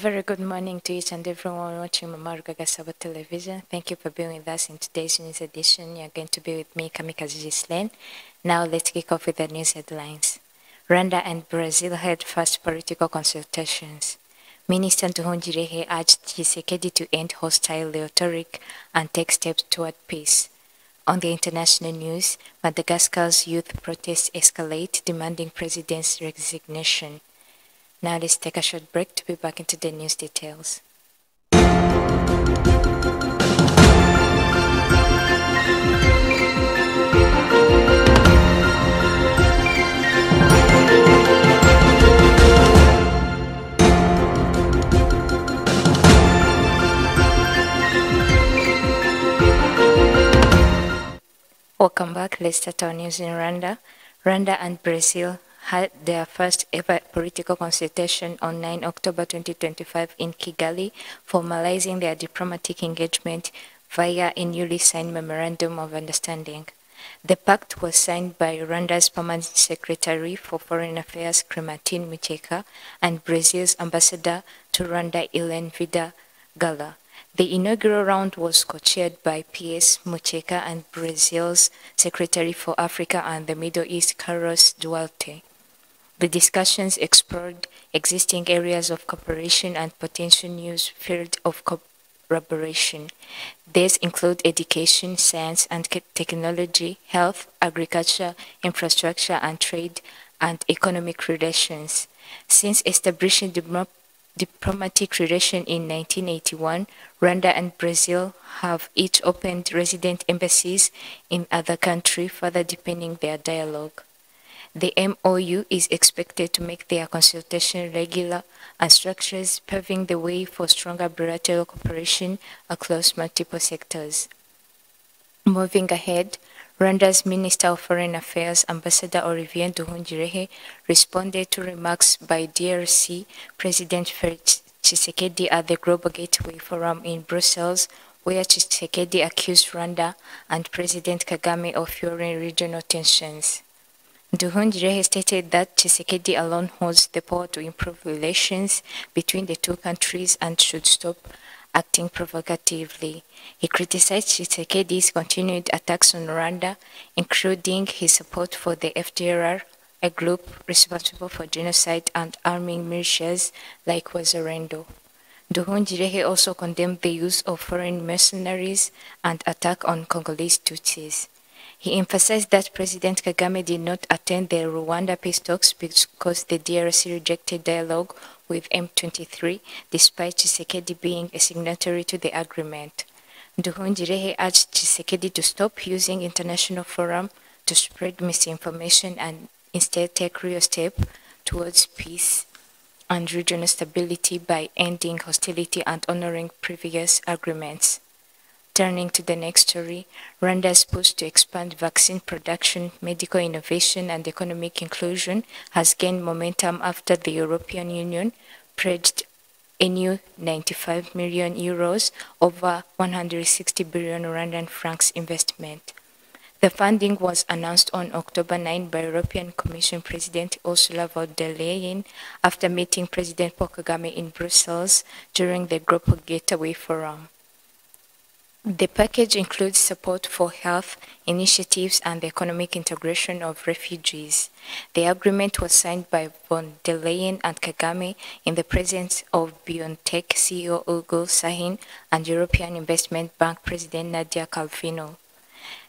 very good morning to each and everyone watching Mama Rugaga Sabo Television. Thank you for being with us in today's news edition. You're going to be with me, Kamikaze Gislaine. Now let's kick off with the news headlines. Rwanda and Brazil held first political consultations. Minister Nduhungirehe urged Tshisekedi to end hostile rhetoric and take steps toward peace. On the international news, Madagascar's youth protests escalate, demanding president's resignation. Now let's take a short break to be back into the news details. Welcome back. Let's start our news in Rwanda. Rwanda and Brazil had their first ever political consultation on 9 October 2025 in Kigali, formalizing their diplomatic engagement via a newly signed Memorandum of Understanding. The pact was signed by Rwanda's Permanent Secretary for Foreign Affairs, Clementine Mucheka, and Brazil's ambassador to Rwanda, Ellen Vida Gala. The inaugural round was co-chaired by PS Mucheka and Brazil's Secretary for Africa and the Middle East, Carlos Duarte. The discussions explored existing areas of cooperation and potential new fields of collaboration. These include education, science and technology, health, agriculture, infrastructure and trade, and economic relations. Since establishing diplomatic relations in 1981, Rwanda and Brazil have each opened resident embassies in other countries, further deepening their dialogue. The MOU is expected to make their consultation regular and structures, paving the way for stronger bilateral cooperation across multiple sectors. Moving ahead, Rwanda's Minister of Foreign Affairs, Ambassador Olivier Nduhungirehe, responded to remarks by DRC President Felix Tshisekedi at the Global Gateway Forum in Brussels, where Tshisekedi accused Rwanda and President Kagame of fueling regional tensions. Nduhungirehe stated that Tshisekedi alone holds the power to improve relations between the two countries and should stop acting provocatively. He criticized Tshisekedi's continued attacks on Rwanda, including his support for the FDLR, a group responsible for genocide and arming militias like Wazalendo. Nduhungirehe also condemned the use of foreign mercenaries and attack on Congolese Tutsis. He emphasized that President Kagame did not attend the Rwanda peace talks because the DRC rejected dialogue with M23, despite Tshisekedi being a signatory to the agreement. Nduhungirehe urged Tshisekedi to stop using international forum to spread misinformation and instead take real steps towards peace and regional stability by ending hostility and honoring previous agreements. Turning to the next story, Rwanda's push to expand vaccine production, medical innovation, and economic inclusion has gained momentum after the European Union pledged a new 95 million euros, over 160 billion Rwandan francs investment. The funding was announced on October 9 by European Commission President Ursula von der Leyen after meeting President Paul Kagame in Brussels during the Global Gateway Forum. The package includes support for health initiatives and the economic integration of refugees. The agreement was signed by von der Leyen and Kagame in the presence of BioNTech CEO Ugo Sahin and European Investment Bank President Nadia Calvino.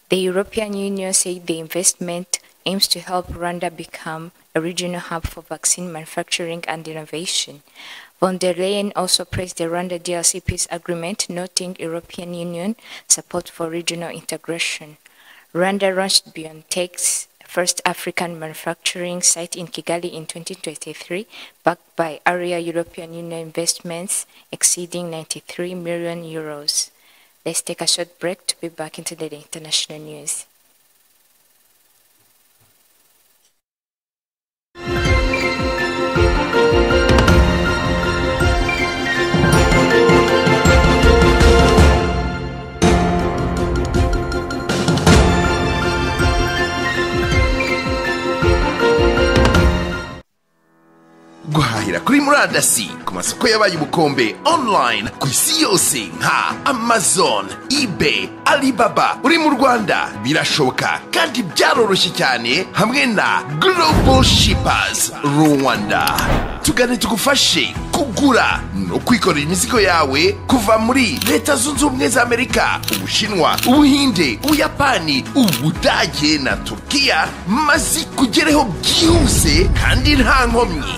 The European Union said the investment aims to help Rwanda become a regional hub for vaccine manufacturing and innovation. Von der Leyen also praised the Rwanda-DRC peace agreement, noting European Union support for regional integration. Rwanda launched BioNTech's first African manufacturing site in Kigali in 2023, backed by area European Union investments exceeding 93 million euros. Let's take a short break to be back into the international news. guhahira kuri murandasi ku masoko yabaye ubukombe online ku isi yose nka Amazon, eBay, Alibaba. Uri mu Rwanda birashoboka kandi byaroroshye cyane hamwe na Global Shippers Rwanda. Tugane tugufashe kugura no kwikorera imizigo yawe kuva muri Leta Zunze Ubumwe za Amerika, Ubushinwa, Ubuhinde, Ubuyapani, Ubudage na Turkiya, maze kugereho byihuse kandi nta nkomyi.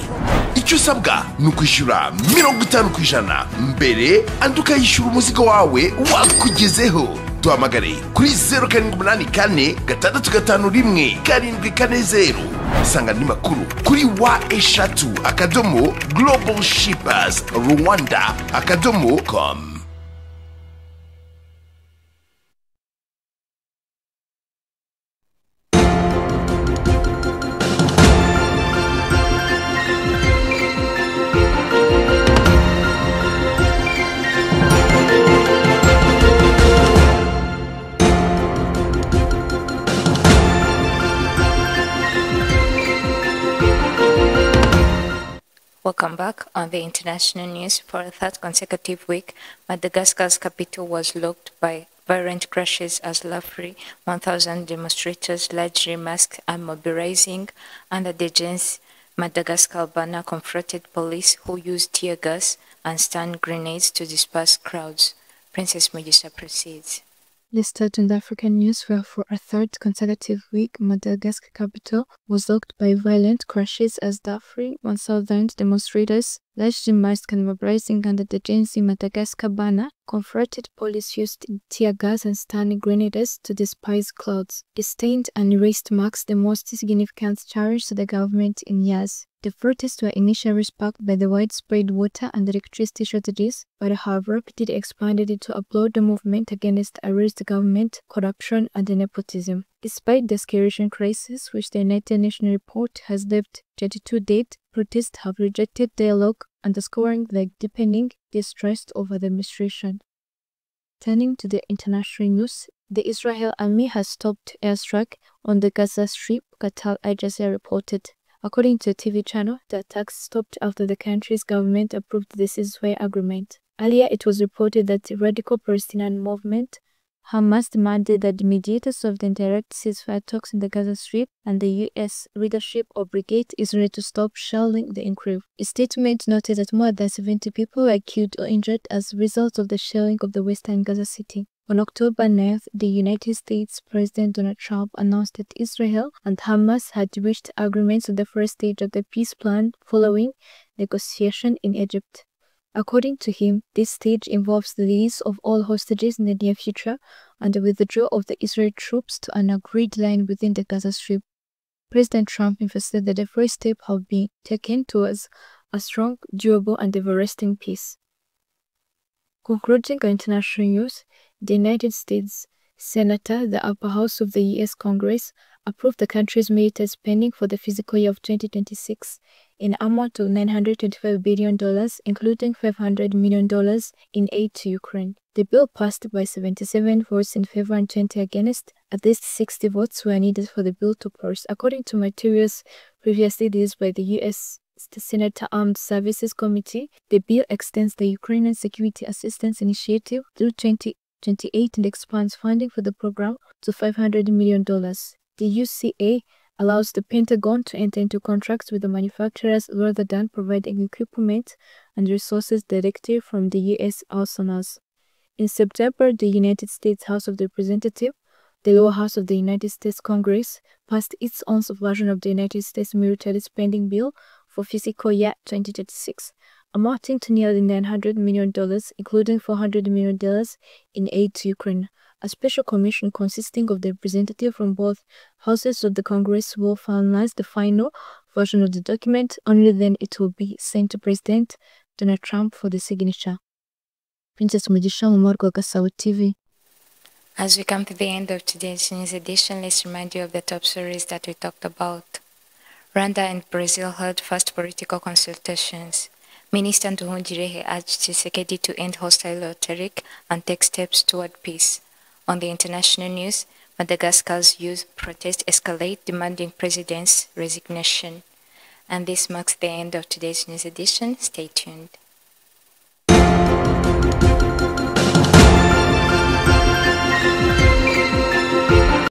Icyo usabwa ni ukwishyura 50% mbere andi ukayishyura umuzigo wawe wakugezeho. Duhamagare kuri 0784 651 740. Sanga andi makuru kuri wa@globalshippers.rwanda.com. Welcome back. On the international news, for a third consecutive week, Madagascar's capital was locked by violent crashes as roughly 1,000 demonstrators, largely masked and mobilizing under the Drc'S Madagascar banner, confronted police who used tear gas and stun grenades to disperse crowds. Princess Mujisa proceeds. Listed in the African news, where for a third consecutive week, Madagascar capital was locked by violent crashes as roughly 1,000 demonstrators, largely masked and mobilizing under the Drc'S Madagascar banner, confronted police used tear gas and stun grenades to disperse crowds. The stained and erased marks the most significant challenge to the government in years. The protests were initially sparked by the widespread water and electricity shortages, but have rapidly expanded into a broader movement against arrest government, corruption, and nepotism. Despite the escalation crisis, which the United Nations report has left 32 dead, protests have rejected dialogue, underscoring the deepening distrust over the administration. Turning to the international news, the Israel army has stopped airstrike on the Gaza Strip, Qatar Al Jazeera reported. According to a TV channel, the attacks stopped after the country's government approved the ceasefire agreement. Earlier, it was reported that the radical Palestinian movement Hamas demanded that the mediators of the indirect ceasefire talks in the Gaza Strip and the U.S. leadership obligate Israel to stop shelling the enclave. A statement noted that more than 70 people were killed or injured as a result of the shelling of the western Gaza City. On October 9th, the United States President Donald Trump announced that Israel and Hamas had reached agreements on the first stage of the peace plan following negotiation in Egypt. According to him, this stage involves the release of all hostages in the near future and the withdrawal of the Israeli troops to an agreed line within the Gaza Strip. President Trump emphasized that the first step have been taken towards a strong, durable, and everlasting peace. Concluding on international news, the United States Senator, the upper house of the U.S. Congress, approved the country's military spending for the fiscal year of 2026 in amount of $925 billion, including $500 million in aid to Ukraine. The bill passed by 77 votes in favor and 20 against. At least 60 votes were needed for the bill to pass, according to materials previously released by the U.S. Senate Armed Services Committee. The bill extends the Ukrainian Security Assistance Initiative through 2028 and expands funding for the program to $500 million. The UCA allows the Pentagon to enter into contracts with the manufacturers rather than providing equipment and resources directly from the U.S. arsenals. In September, the United States House of Representatives, the lower house of the United States Congress, passed its own version of the United States military spending bill for fiscal year 2026, amounting to nearly $900 million, including $400 million in aid to Ukraine. A special commission consisting of the representatives from both houses of the Congress will finalize the final version of the document. Only then it will be sent to President Donald Trump for the signature. Princess Mugisha Mumorgo, Gasau TV. As we come to the end of today's news edition, let's remind you of the top stories that we talked about. Rwanda and Brazil held first political consultations. Minister Nduhungirehe urged Tshisekedi to end hostile rhetoric and take steps toward peace. On the international news, Madagascar's youth protest escalate, demanding president's resignation. And this marks the end of today's news edition. Stay tuned.